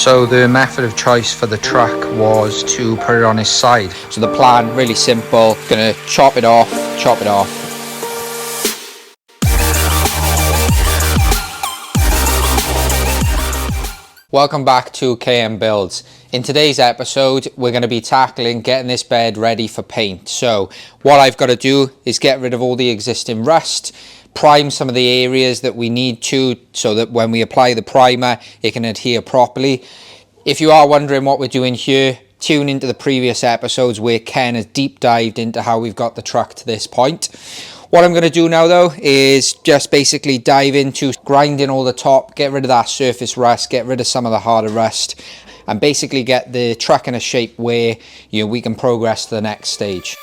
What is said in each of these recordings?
So the method of choice for the truck was to put it on his side. So the plan, really simple, gonna chop it off. Welcome back to KM Builds. In today's episode, we're going to be tackling getting this bed ready for paint. So what I've got to do is get rid of all the existing rust, prime some of the areas that we need to, so that when we apply the primer, it can adhere properly. If you are wondering what we're doing here, tune into the previous episodes where Ken has deep dived into how we've got the truck to this point. What I'm going to do now though is just basically dive into grinding all the top, get rid of that surface rust, get rid of some of the harder rust, and basically get the truck in a shape where we can progress to the next stage.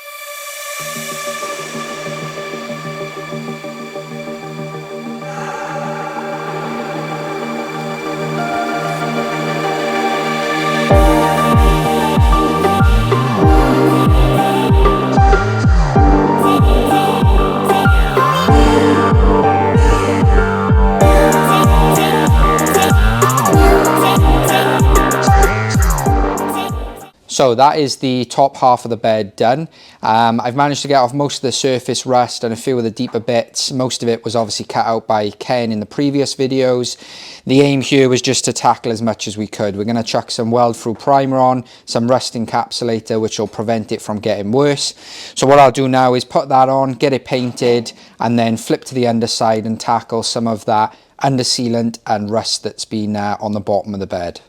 So that is the top half of the bed done. I've managed to get off most of the surface rust and a few of the deeper bits. Most of it was obviously cut out by Ken in the previous videos. The aim here was just to tackle as much as we could. We're going to chuck some weld through primer on, some rust encapsulator, which will prevent it from getting worse. So what I'll do now is put that on, get it painted, and then flip to the underside and tackle some of that under sealant and rust that's been on the bottom of the bed.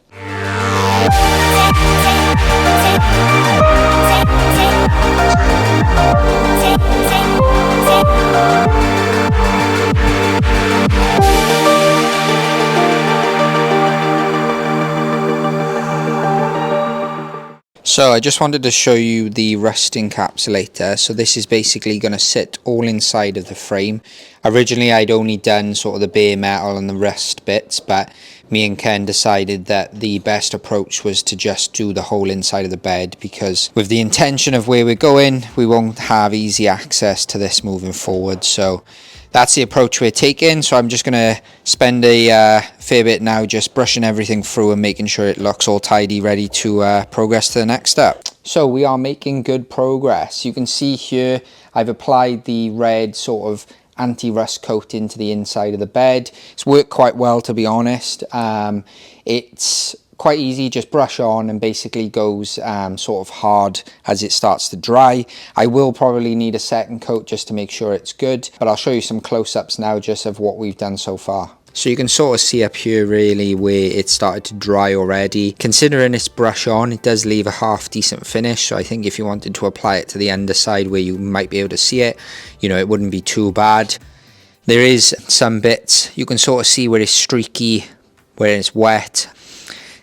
So I just wanted to show you the rust encapsulator. So this is basically going to sit all inside of the frame. Originally I'd only done sort of the bare metal and the rust bits, but me and Ken decided that the best approach was to just do the whole inside of the bed, because with the intention of where we're going, we won't have easy access to this moving forward. So that's the approach we're taking. So I'm just going to spend a fair bit now just brushing everything through and making sure it looks all tidy, ready to progress to the next step. So we are making good progress. You can see here I've applied the red sort of anti-rust coat into the inside of the bed. It's worked quite well, to be honest. It's quite easy, just brush on and basically goes sort of hard as it starts to dry. I will probably need a second coat just to make sure it's good, but I'll show you some close-ups now just of what we've done so far. So you can sort of see up here really where it started to dry already. Considering it's brush on, it does leave a half decent finish. So I think if you wanted to apply it to the underside where you might be able to see it, it wouldn't be too bad. There is some bits, you can sort of see where it's streaky, where it's wet.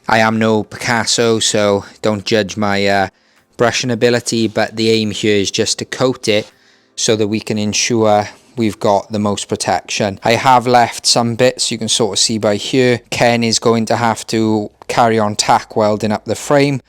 I am no Picasso, so don't judge my brushing ability, but the aim here is just to coat it so that we can ensure we've got the most protection. I have left some bits, you can sort of see by here. Ken is going to have to carry on tack welding up the frame.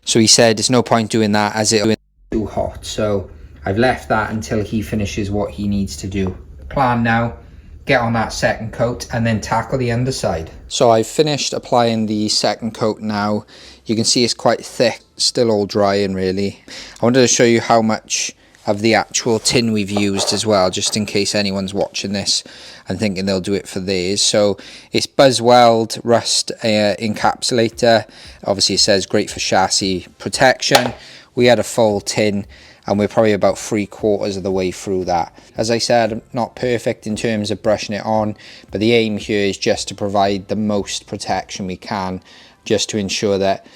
So he said there's no point doing that as it'll be too hot. So I've left that until he finishes what he needs to do. The plan now, get on that second coat and then tackle the underside. So I've finished applying the second coat now. You can see it's quite thick, still all drying really. I wanted to show you how much of the actual tin we've used as well, just in case anyone's watching this and thinking they'll do it for theirs. So it's Buzzweld rust encapsulator. Obviously it says great for chassis protection. We had a full tin and we're probably about 3/4 of the way through that. As I said, not perfect in terms of brushing it on, but the aim here is just to provide the most protection we can, just to ensure that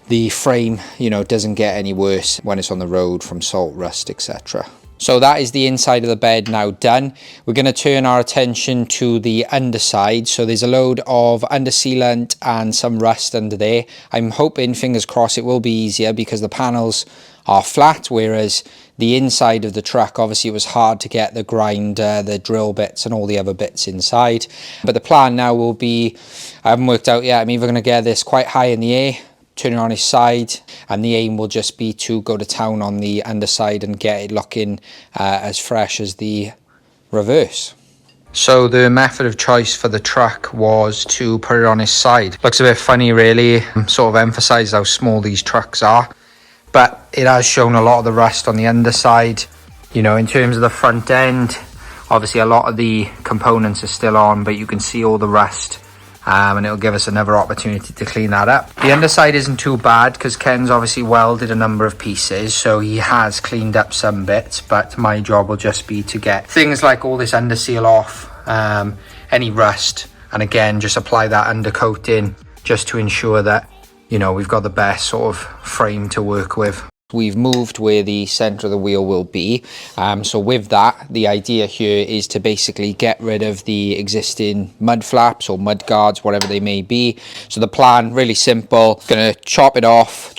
the frame, doesn't get any worse when it's on the road from salt, rust, etc. So that is the inside of the bed now done. We're going to turn our attention to the underside. So there's a load of under sealant and some rust under there. I'm hoping, fingers crossed, it will be easier because the panels are flat, whereas the inside of the truck, obviously it was hard to get the grinder, the drill bits and all the other bits inside. But the plan now will be, I haven't worked out yet, I'm either going to get this quite high in the air, turn it on his side, and the aim will just be to go to town on the underside and get it looking as fresh as the reverse. So the method of choice for the truck was to put it on its side. Looks a bit funny really, sort of emphasised how small these trucks are. But it has shown a lot of the rust on the underside. You know, in terms of the front end, obviously a lot of the components are still on, but you can see all the rust. And it'll give us another opportunity to clean that up. The underside isn't too bad because Ken's obviously welded a number of pieces, so he has cleaned up some bits, but my job will just be to get things like all this underseal off, any rust, and again just apply that undercoating just to ensure that, you know, we've got the best sort of frame to work with. We've moved where the center of the wheel will be, so with that, the idea here is to basically get rid of the existing mud flaps or mud guards, whatever they may be. So the plan, really simple, gonna chop it off,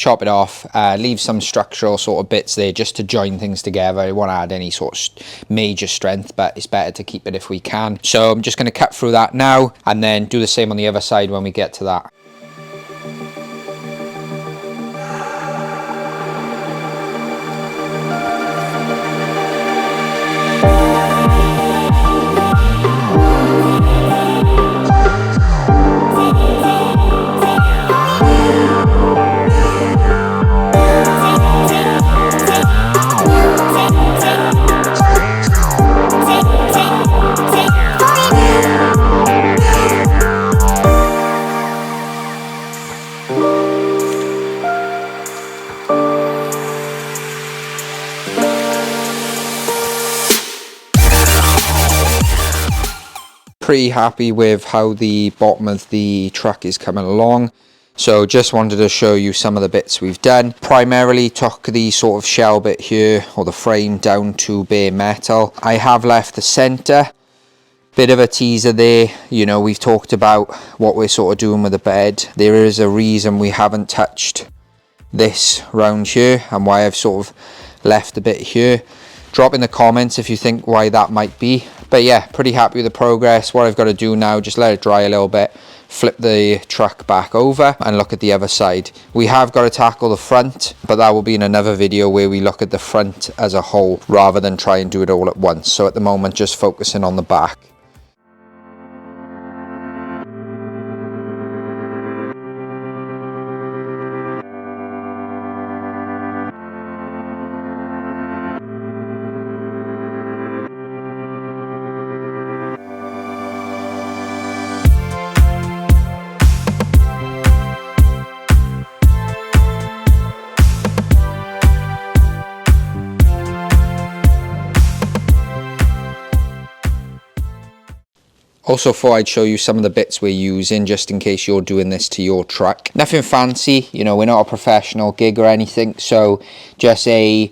leave some structural sort of bits there just to join things together. I won't add any sort of major strength, but it's better to keep it if we can. So I'm just gonna cut through that now and then do the same on the other side when we get to that. Pretty happy with how the bottom of the truck is coming along, so just wanted to show you some of the bits we've done. Primarily took the sort of shell bit here, or the frame, down to bare metal. I have left the center. Bit of a teaser there, you know, we've talked about what we're sort of doing with the bed. There is a reason we haven't touched this round here and why I've sort of left a bit here. Drop in the comments if you think why that might be. But yeah, pretty happy with the progress. What I've got to do now, just let it dry a little bit, flip the truck back over and look at the other side. We have got to tackle the front, but that will be in another video where we look at the front as a whole rather than try and do it all at once. So at the moment, just focusing on the back. Also thought I'd show you some of the bits we're using just in case you're doing this to your truck. Nothing fancy, you know, we're not a professional gig or anything, so just I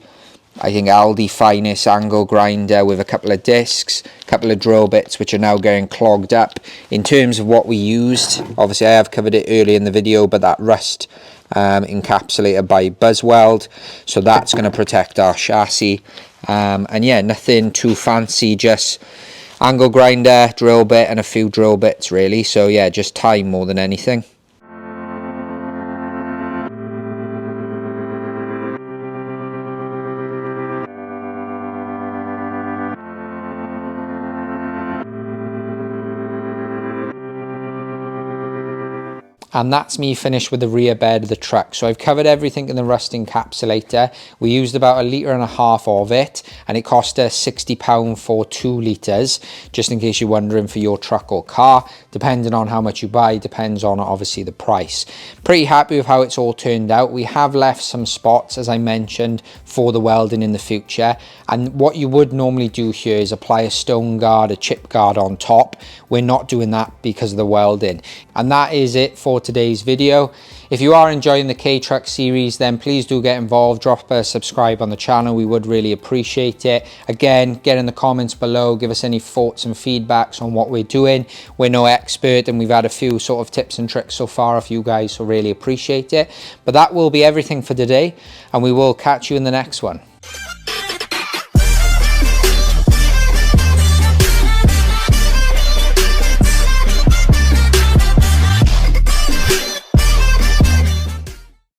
think Aldi Finest angle grinder with a couple of discs, a couple of drill bits which are now getting clogged up. In terms of what we used, obviously I have covered it earlier in the video, but that rust encapsulator by Buzzweld, so that's going to protect our chassis. And yeah, nothing too fancy, just angle grinder, drill bit and a few drill bits really. So yeah, just time more than anything. And that's me finished with the rear bed of the truck. So I've covered everything in the rust encapsulator. We used about 1.5 litres of it, and it cost us £60 for 2 litres, just in case you're wondering, for your truck or car. Depending on how much you buy, depends on obviously the price. Pretty happy with how it's all turned out. We have left some spots, as I mentioned, for the welding in the future. And what you would normally do here is apply a stone guard, a chip guard on top. We're not doing that because of the welding. And that is it for today's video. If you are enjoying the K-Truck series, then please do get involved, drop a subscribe on the channel, we would really appreciate it. Again, get in the comments below, give us any thoughts and feedbacks on what we're doing. We're no expert and we've had a few sort of tips and tricks so far off you guys, so really appreciate it. But that will be everything for today, and we will catch you in the next one.